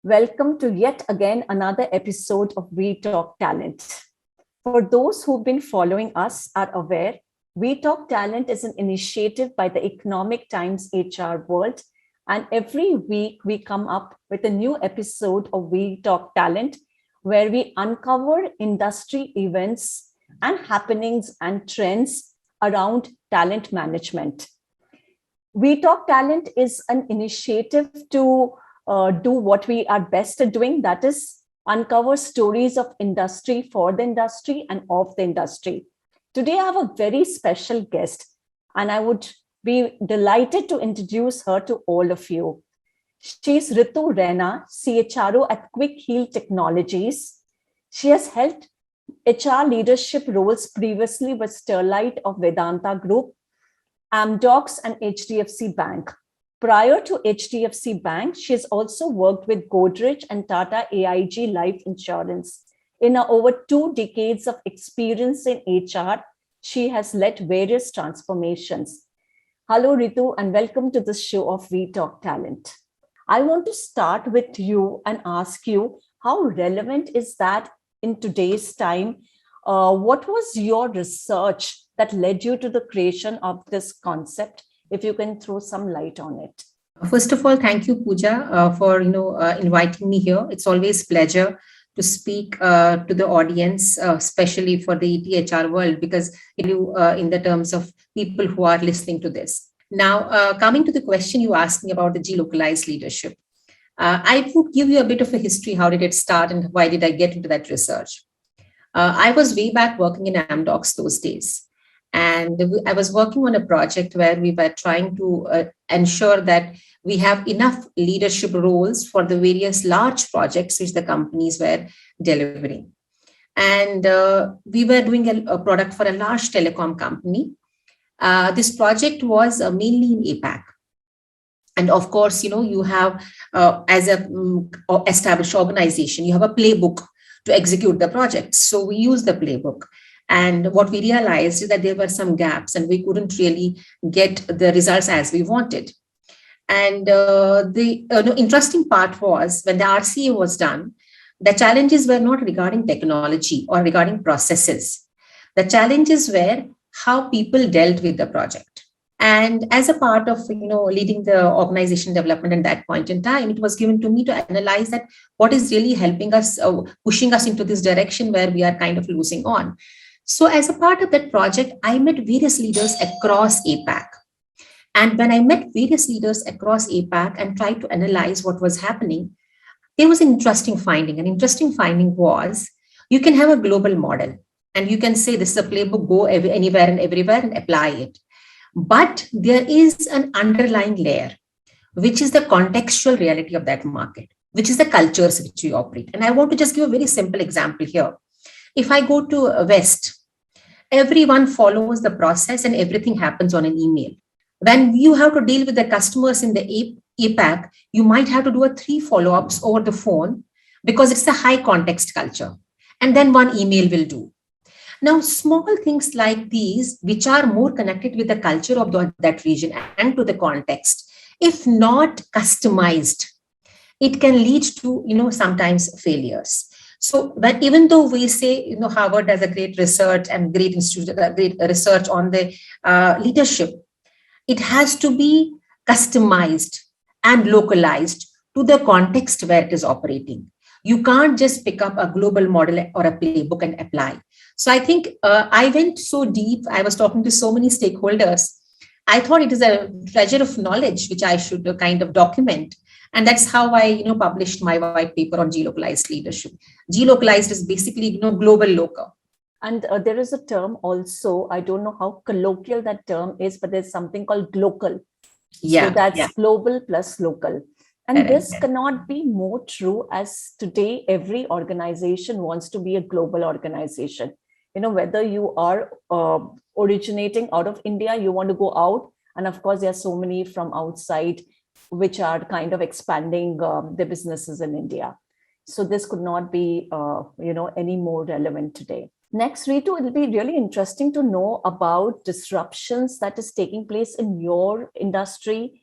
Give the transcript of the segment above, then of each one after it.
Welcome to yet again another episode of We Talk Talent. For those who've been following us are aware, We Talk Talent is an initiative by the Economic Times HR World, and every week we come up with a new episode of We Talk Talent where we uncover industry events and happenings and trends around talent management. We Talk Talent is an initiative to do what we are best at doing, that is, uncover stories of industry for the industry and of the industry. Today, I have a very special guest, and I would be delighted to introduce her to all of you. She's Ritu Rena, CHRO at Quick Heal Technologies. She has held HR leadership roles previously with Sterlite of Vedanta Group, Amdocs, and HDFC Bank. Prior to HDFC Bank, she has also worked with Godrej and Tata AIG Life Insurance. In her over 2 decades of experience in HR, she has led various transformations. Hello, Ritu, and welcome to the show of We Talk Talent. I want to start with you and ask you, how relevant is that in today's time? What was your research that led you to the creation of this concept? If you can throw some light on it. First of all, thank you, Pooja, for inviting me here. It's always pleasure to speak to the audience, especially for the ETHR world, because you in the terms of people who are listening to this. Now, coming to the question you asked me about the gelocalized leadership, I would give you a bit of a history. How did it start, and why did I get into that research? I was way back working in Amdocs those days. And I was working on a project where we were trying to ensure that we have enough leadership roles for the various large projects which the companies were delivering. And we were doing a product for a large telecom company. This project was mainly in APAC. And of course, you have, as a established organization, you have a playbook to execute the project. So we use the playbook. And what we realized is that there were some gaps and we couldn't really get the results as we wanted. And the interesting part was when the RCA was done, the challenges were not regarding technology or regarding processes. The challenges were how people dealt with the project. And as a part of leading the organization development at that point in time, it was given to me to analyze that what is really helping us, pushing us into this direction where we are kind of losing on. So as a part of that project, I met various leaders across APAC. And when I met various leaders across APAC and tried to analyze what was happening, there was an interesting finding. An interesting finding was you can have a global model and you can say this is a playbook, go anywhere and everywhere and apply it. But there is an underlying layer, which is the contextual reality of that market, which is the cultures which we operate. And I want to just give a very simple example here. If I go to West, everyone follows the process and everything happens on an email. When you have to deal with the customers in the APAC, you might have to do 3 follow-ups over the phone because it's a high context culture. And then 1 email will do. Now, small things like these, which are more connected with the culture of that region and to the context, if not customized, it can lead to, sometimes failures. So, but even though we say, Harvard does a great research and great institute, great research on the leadership, it has to be customized and localized to the context where it is operating. You can't just pick up a global model or a playbook and apply. So I think I went so deep. I was talking to so many stakeholders. I thought it is a treasure of knowledge, which I should kind of document. And that's how I, published my white paper on gelocalized leadership. Gelocalized is basically, global local. And there is a term also, I don't know how colloquial that term is, but there's something called glocal. Yeah, so that's global plus local. And this cannot be more true as today every organization wants to be a global organization. Whether you are originating out of India, you want to go out. And of course, there are so many from outside which are kind of expanding their businesses in India. So this could not be, any more relevant today. Next, Ritu, it'll be really interesting to know about disruptions that is taking place in your industry.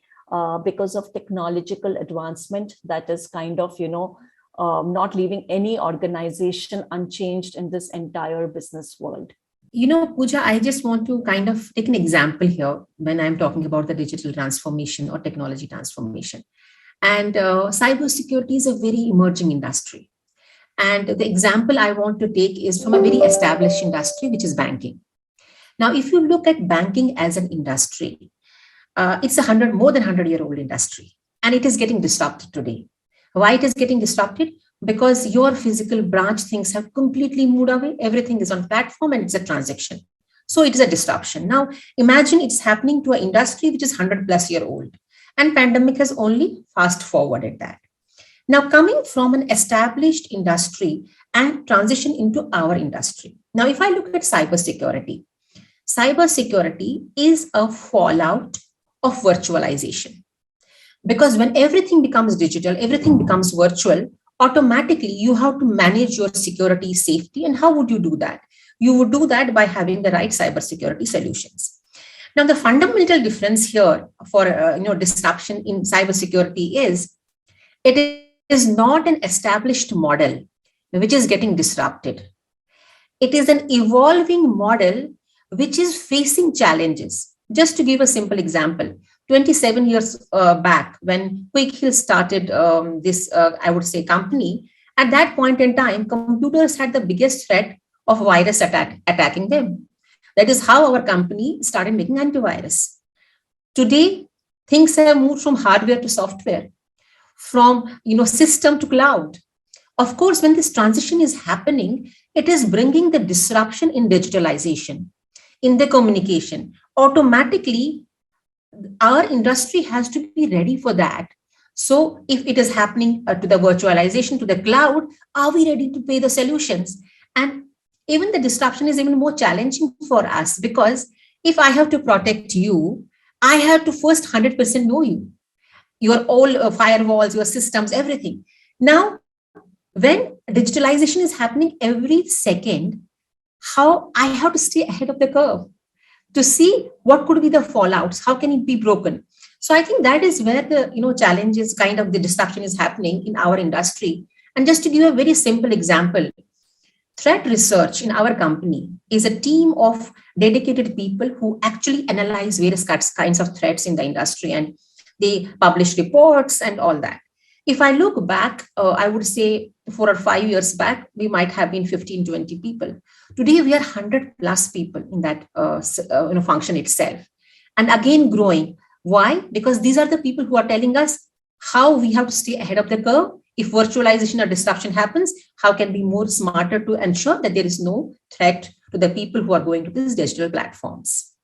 because of technological advancement that is kind of, not leaving any organization unchanged in this entire business world? Pooja, I just want to kind of take an example here when I'm talking about the digital transformation or technology transformation. And cybersecurity is a very emerging industry. And the example I want to take is from a very established industry, which is banking. Now, if you look at banking as an industry, it's more than 100-year-old industry, and it is getting disrupted today. Why it is getting disrupted? Because your physical branch things have completely moved away. Everything is on platform and it's a transaction. So it is a disruption. Now, imagine it's happening to an industry which is 100+ year old, and pandemic has only fast forwarded that. Now, coming from an established industry and transition into our industry. Now, if I look at cybersecurity is a fallout of virtualization. Because when everything becomes digital, everything becomes virtual, automatically you have to manage your security safety. And how would you do that? You would do that by having the right cybersecurity solutions. Now, the fundamental difference here for disruption in cybersecurity is it is not an established model which is getting disrupted. It is an evolving model which is facing challenges. Just to give a simple example, 27 years back, when Quick Heal started this, I would say, company, at that point in time, computers had the biggest threat of virus attacking them. That is how our company started making antivirus. Today, things have moved from hardware to software, from system to cloud. Of course, when this transition is happening, it is bringing the disruption in digitalization, in the communication. Automatically, our industry has to be ready for that. So if it is happening to the virtualization, to the cloud, are we ready to pay the solutions? And even the disruption is even more challenging for us, because if I have to protect you, I have to first 100% know you, your all firewalls, your systems, everything. Now, when digitalization is happening every second, how I have to stay ahead of the curve to see what could be the fallouts, how can it be broken. So I think that is where the challenges, kind of the disruption is happening in our industry. And just to give a very simple example, threat research in our company is a team of dedicated people who actually analyze various kinds of threats in the industry, and they publish reports and all that. If I look back, I would say 4 or 5 years back, we might have been 15, 20 people. Today, we are 100+ people in that function itself. And again, growing. Why? Because these are the people who are telling us how we have to stay ahead of the curve. If virtualization or disruption happens, how can we be more smarter to ensure that there is no threat to the people who are going to these digital platforms.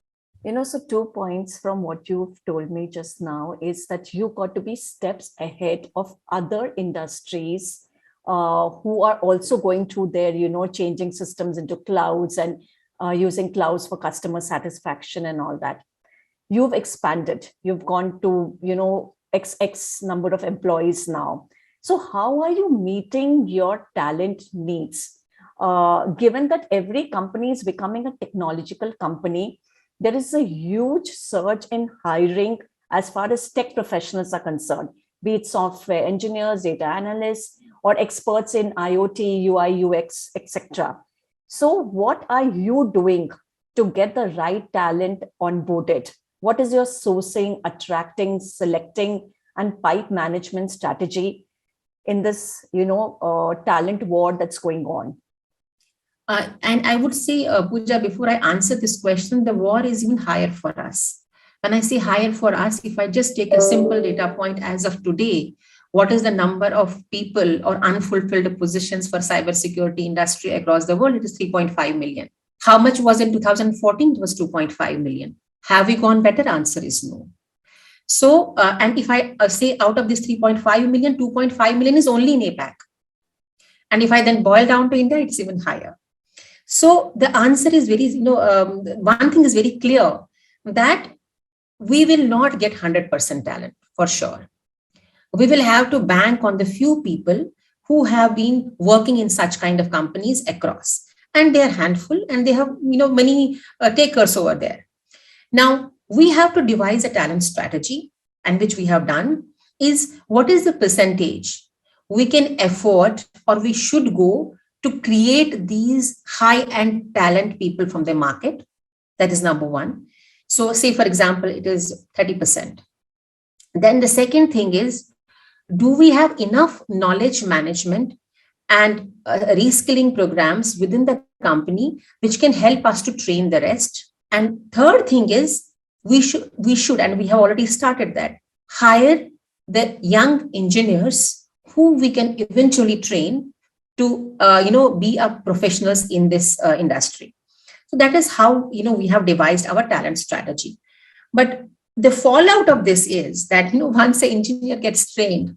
So 2 points from what you've told me just now is that you got to be steps ahead of other industries who are also going through their, changing systems into clouds and using clouds for customer satisfaction and all that. You've expanded, you've gone to, X number of employees now. So how are you meeting your talent needs? Given that every company is becoming a technological company, there is a huge surge in hiring as far as tech professionals are concerned, be it software engineers, data analysts, or experts in IoT, UI, UX, etc. So what are you doing to get the right talent onboarded? What is your sourcing, attracting, selecting, and pipe management strategy in this, talent war that's going on? And I would say, Pooja, before I answer this question, the war is even higher for us. When I say higher for us, if I just take a simple data point as of today, what is the number of people or unfulfilled positions for cybersecurity industry across the world? It is 3.5 million. How much was in 2014? It was 2.5 million. Have we gone better? Answer is no. So, and if I say out of this 3.5 million, 2.5 million is only in APAC. And if I then boil down to India, it's even higher. So the answer is very, one thing is very clear, that we will not get 100% talent for sure. We will have to bank on the few people who have been working in such kind of companies across, and they're handful, and they have, many takers over there. Now, we have to devise a talent strategy and which we have done, is what is the percentage we can afford or we should go to create these high-end talent people from the market. That is number one. So say, for example, it is 30%. Then the second thing is, do we have enough knowledge management and reskilling programs within the company which can help us to train the rest? And third thing is, we should, and we have already started that, hire the young engineers who we can eventually train to be a professionals in this industry. So that is how we have devised our talent strategy. But the fallout of this is that once an engineer gets trained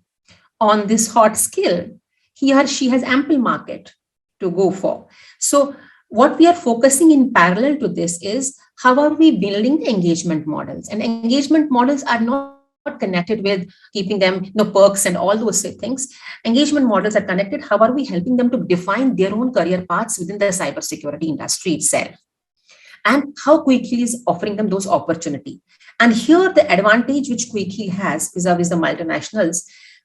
on this hot skill, he or she has ample market to go for. So what we are focusing in parallel to this is, how are we building the engagement models? And engagement models are not connected with keeping them perks and all those things. Engagement models are connected. How are we helping them to define their own career paths within the cybersecurity industry itself? And how Quickly is offering them those opportunity. And here the advantage which Quickly has vis-a-vis the multinationals,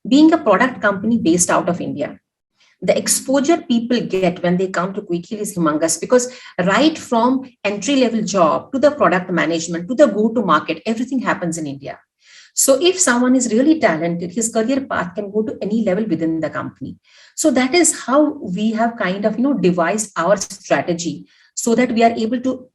being a product company based out of India, the exposure people get when they come to Quickly is humongous, because right from entry-level job to the product management to the go-to-market, everything happens in India. So if someone is really talented, his career path can go to any level within the company. So that is how we have kind of devised our strategy, so that we are able to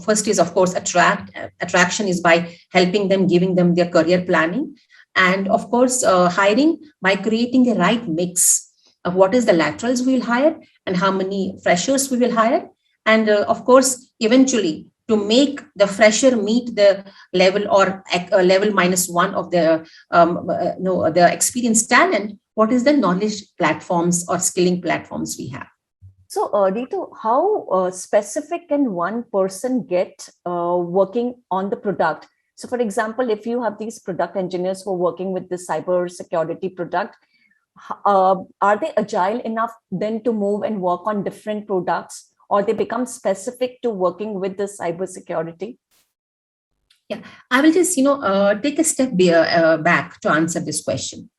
first is, of course, attraction is by helping them, giving them their career planning, and of course hiring by creating a right mix of what is the laterals we will hire and how many freshers we will hire, and of course eventually to make the fresher meet the level or level -1 of the experienced talent, what is the knowledge platforms or skilling platforms we have. So, Ritu, how specific can one person get working on the product? So, for example, if you have these product engineers who are working with the cyber security product, are they agile enough then to move and work on different products, or they become specific to working with the cyber security? Yeah, I will just take a step back to answer this question.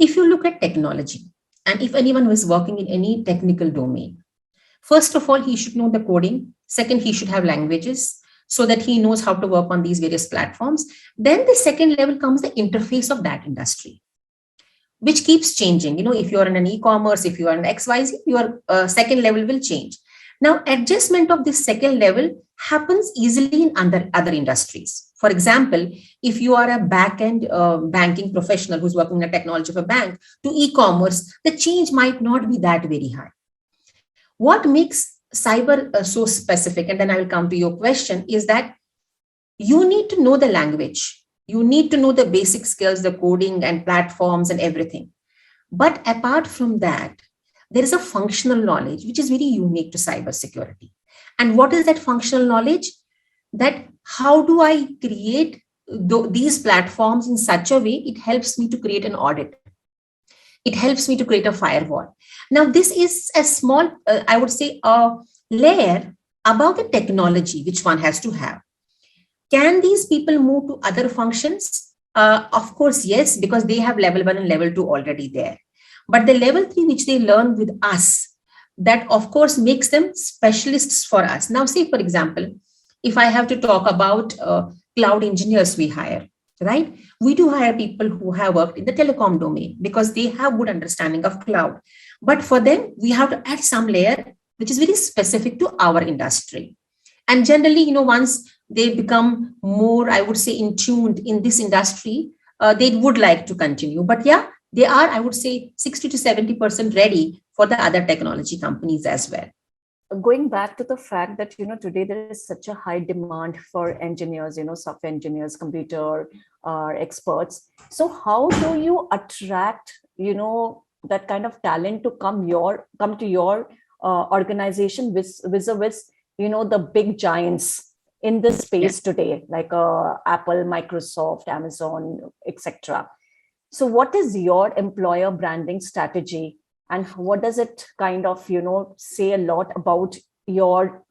If you look at technology, and if anyone who is working in any technical domain, first of all, he should know the coding. Second, he should have languages so that he knows how to work on these various platforms. Then the second level comes the interface of that industry, which keeps changing. If you are in an e-commerce, if you are in XYZ, your second level will change. Now, adjustment of this second level happens easily in other industries. For example, if you are a back-end banking professional who's working in the technology of a bank to e-commerce, the change might not be that very high. What makes cyber so specific, and then I will come to your question, is that you need to know the language. You need to know the basic skills, the coding and platforms and everything. But apart from that, there is a functional knowledge which is very unique to cybersecurity. And what is that functional knowledge? That how do I create these platforms in such a way it helps me to create an audit. It helps me to create a firewall. Now, this is a small, I would say, a layer above the technology which one has to have. Can these people move to other functions? Of course, yes, because they have level 1 and level 2 already there. But the level 3, which they learn with us, that of course makes them specialists for us. Now, say, for example, if I have to talk about cloud engineers we hire, right? We do hire people who have worked in the telecom domain because they have good understanding of cloud. But for them, we have to add some layer which is very specific to our industry. And generally, once they become more, I would say, in tuned in this industry, they would like to continue. But yeah, they are, I would say, 60 to 70% ready for the other technology companies as well. Going back to the fact that, today there is such a high demand for engineers, software engineers, computer experts. So how do you attract, that kind of talent to come to your organization vis-a-vis, the big giants in this space today, like Apple, Microsoft, Amazon, etc. So what is your employer branding strategy, and what does it kind of, say a lot about your,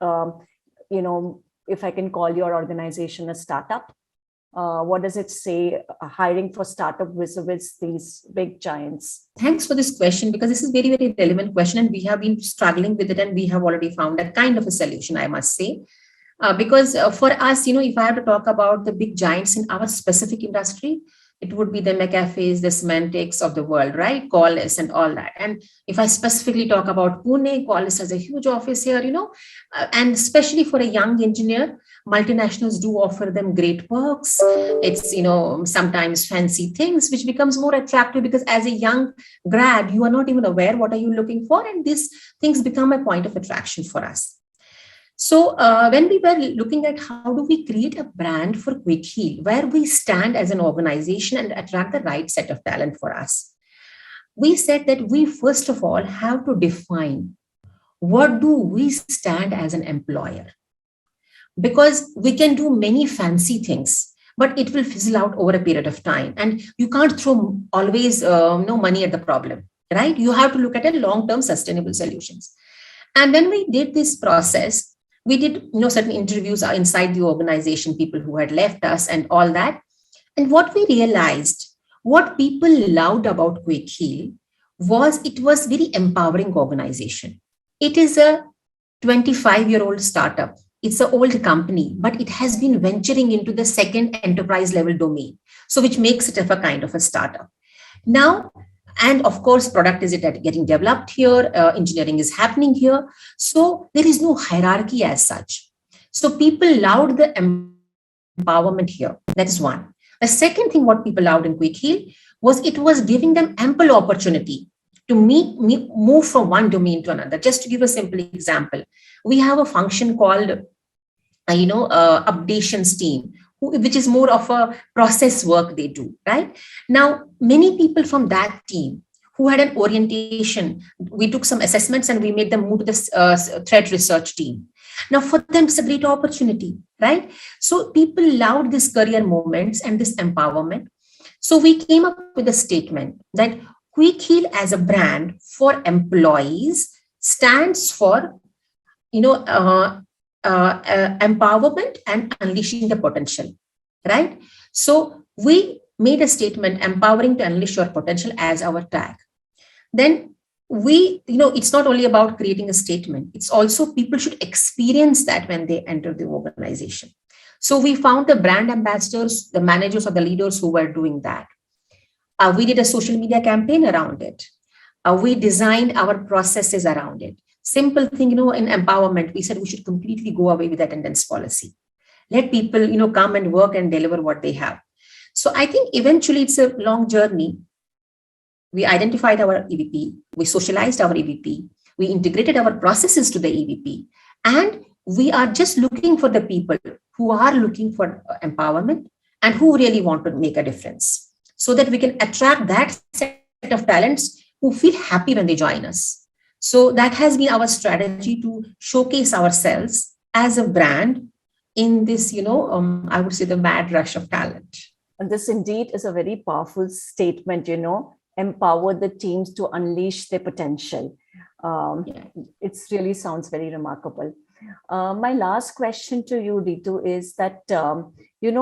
if I can call your organization a startup? What does it say? Hiring for startup vis-a-vis these big giants. Thanks for this question, because this is very, very relevant question, and we have been struggling with it, and we have already found a kind of a solution, I must say. Because for us, if I have to talk about the big giants in our specific industry, it would be the McAfees, the Semantics of the world, right? Qualys and all that. And if I specifically talk about Pune, Qualys has a huge office here, and especially for a young engineer, multinationals do offer them great perks. It's, sometimes fancy things, which becomes more attractive because as a young grad, you are not even aware what are you looking for. And these things become a point of attraction for us. So when we were looking at how do we create a brand for Quick Heal, where we stand as an organization and attract the right set of talent for us, we said that we first of all have to define what do we stand as an employer. Because we can do many fancy things, but it will fizzle out over a period of time. And you can't throw always no money at the problem, right? You have to look at a long-term sustainable solutions. And when we did this process, we did certain interviews inside the organization, people who had left us and all that. And what we realized, what people loved about Quick Heal was it was very empowering organization. It is a 25-year-old startup. It's an old company, but it has been venturing into the second enterprise level domain. So which makes it a kind of a startup. Now, and of course, product is getting developed here, engineering is happening here. So there is no hierarchy as such. So people loved the empowerment here. That is one. The second thing what people loved in Quick Heal was it was giving them ample opportunity to move from one domain to another. Just to give a simple example, we have a function called, updations team, which is more of a process work they do, right? Now, many people from that team who had an orientation, we took some assessments and we made them move to this threat research team. Now, for them, it's a great opportunity, right? So people loved this career moments and this empowerment. So we came up with a statement that Quick Heal as a brand for employees stands for, empowerment and unleashing the potential, right? So we made a statement, empowering to unleash your potential, as our tag. Then it's not only about creating a statement, it's also people should experience that when they enter the organization. So we found the brand ambassadors, the managers or the leaders who were doing that. We did a social media campaign around it. We designed our processes around it. Simple thing, in empowerment, we said we should completely go away with attendance policy. Let people, come and work and deliver what they have. So I think eventually it's a long journey. We identified our EVP, we socialized our EVP, we integrated our processes to the EVP, and we are just looking for the people who are looking for empowerment and who really want to make a difference, so that we can attract that set of talents who feel happy when they join us. So that has been our strategy to showcase ourselves as a brand in this, I would say, the mad rush of talent. And this indeed is a very powerful statement, empower the teams to unleash their potential. It really sounds very remarkable. My last question to you, Ritu, is that, year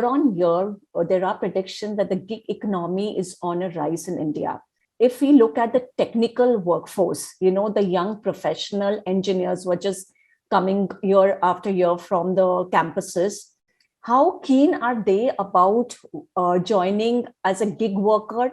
on year, there are predictions that the gig economy is on a rise in India. If we look at the technical workforce, the young professional engineers who are just coming year after year from the campuses, how keen are they about joining as a gig worker?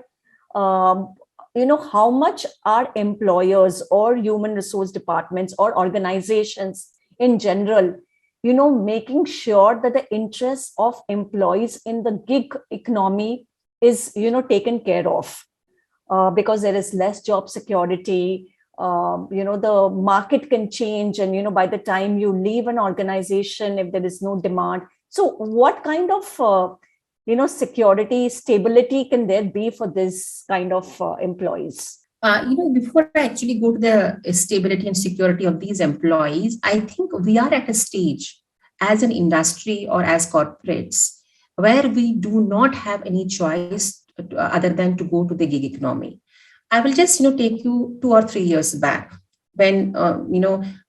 How much are employers or human resource departments or organizations in general, making sure that the interests of employees in the gig economy is, taken care of? Because there is less job security, the market can change. And, by the time you leave an organization, if there is no demand. So what kind of, security, stability can there be for this kind of employees? Before I actually go to the stability and security of these employees, I think we are at a stage as an industry or as corporates where we do not have any choice other than to go to the gig economy. I will just, take you 2 or 3 years back. when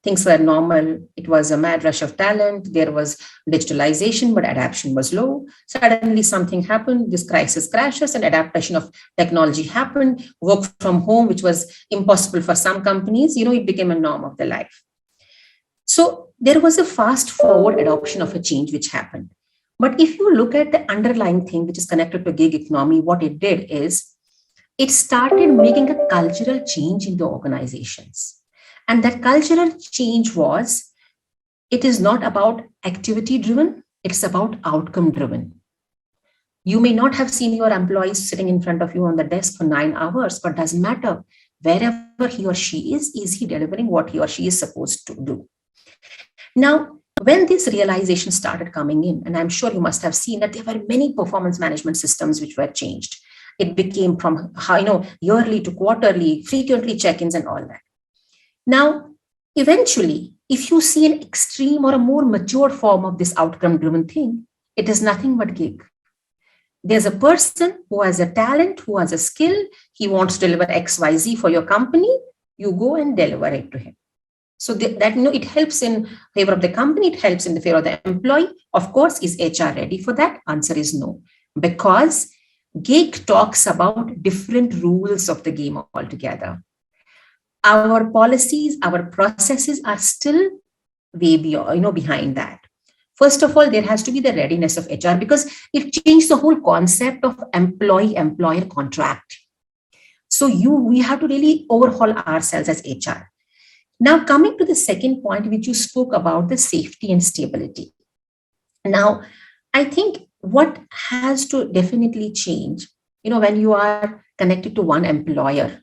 things were normal. It was a mad rush of talent. There was digitalization, but adaptation was low. Suddenly something happened, this crisis crashes, and adaptation of technology happened. Work from home, which was impossible for some companies, it became a norm of the life. So there was a fast forward adoption of a change which happened. But if you look at the underlying thing which is connected to gig economy, what it did is it started making a cultural change in the organizations. And that cultural change was, it is not about activity driven, it's about outcome driven. You may not have seen your employees sitting in front of you on the desk for 9 hours, but doesn't matter. Wherever he or she is he delivering what he or she is supposed to do? Now, when this realization started coming in, and I'm sure you must have seen that there were many performance management systems which were changed. It became from yearly to quarterly, frequently check-ins and all that. Now, eventually, if you see an extreme or a more mature form of this outcome-driven thing, it is nothing but gig. There's a person who has a talent, who has a skill, he wants to deliver XYZ for your company, you go and deliver it to him. So that it helps in favor of the company, it helps in the favor of the employee. Of course, is HR ready for that? Answer is no. Because gig talks about different rules of the game altogether. Our policies, our processes are still way beyond, behind that. First of all, there has to be the readiness of HR, because it changed the whole concept of employee-employer contract. So we have to really overhaul ourselves as HR. Now, coming to the second point, which you spoke about, the safety and stability. Now, I think what has to definitely change, when you are connected to one employer,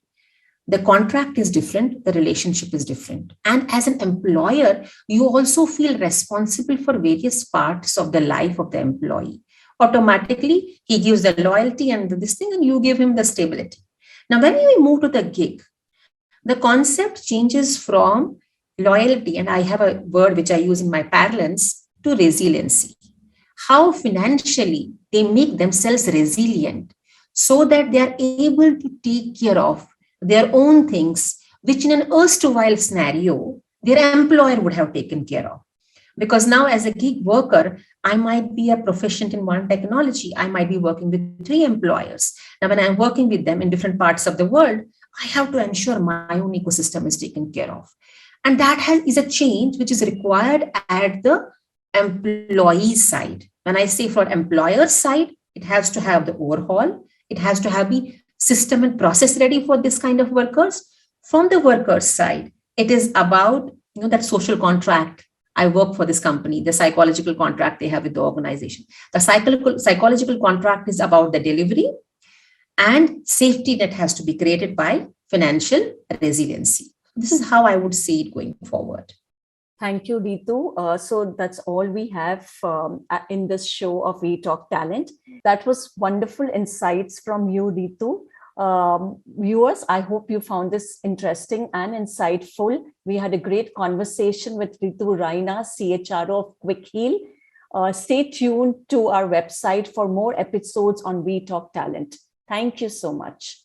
the contract is different, the relationship is different. And as an employer, you also feel responsible for various parts of the life of the employee. Automatically, he gives the loyalty and this thing, and you give him the stability. Now, when we move to the gig, the concept changes from loyalty, and I have a word which I use in my parlance, to resiliency. How financially they make themselves resilient so that they are able to take care of their own things, which in an erstwhile scenario, their employer would have taken care of. Because now as a gig worker, I might be a proficient in one technology. I might be working with 3 employers. Now, when I'm working with them in different parts of the world, I have to ensure my own ecosystem is taken care of. And that is a change which is required at the employee side. When I say for employer side, it has to have the overhaul. It has to have the system and process ready for this kind of workers. From the workers side, it is about that social contract. I work for this company, the psychological contract they have with the organization. The psychological contract is about the delivery and safety that has to be created by financial resiliency. This is how I would see it going forward. Thank you, Ritu. So that's all we have in this show of We Talk Talent. That was wonderful insights from you, Ritu. Viewers, I hope you found this interesting and insightful. We had a great conversation with Ritu Raina, CHRO of QuickHeal. Stay tuned to our website for more episodes on We Talk Talent. Thank you so much.